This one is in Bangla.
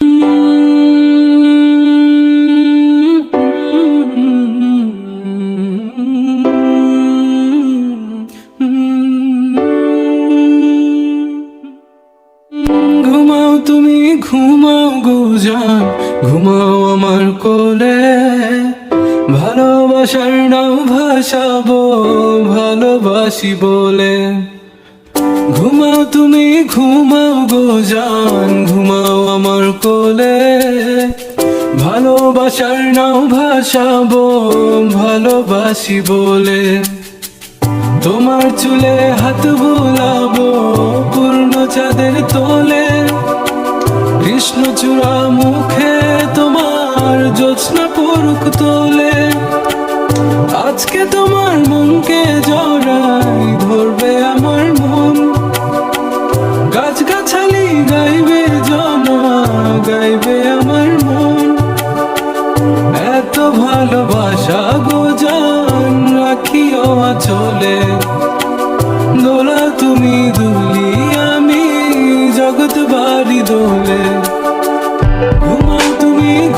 ঘুমাও তুমি ঘুমাও গো জান, ঘুমাও আমার কোলে। ভালোবাসার নাও ভাসাবো ভালোবাসি বলে। ঘুমাও তুমি ঘুমাও গো জান, ঘুমাও আমার কোলে। ভালোবাসার নাও ভাসাবো ভালোবাসি বলে। তোমার চুলে হাত বুলাবো পূর্ণ চাঁদের তোলে। কৃষ্ণচূড়া মুখে তোমার জ্যোৎস্না পড়ুক তোলে। আজকে তোমার মনকে জড়াই ধরবে আমার মন। গাছগাছালি গাইবে জনা গাইবে আমার মন। এত ভালোবাসা গো জান রাখিও আঁচলে। দোলা তুমি দুলি আমি জগৎ বাড়ি দোলে। ঘুমাও তুমি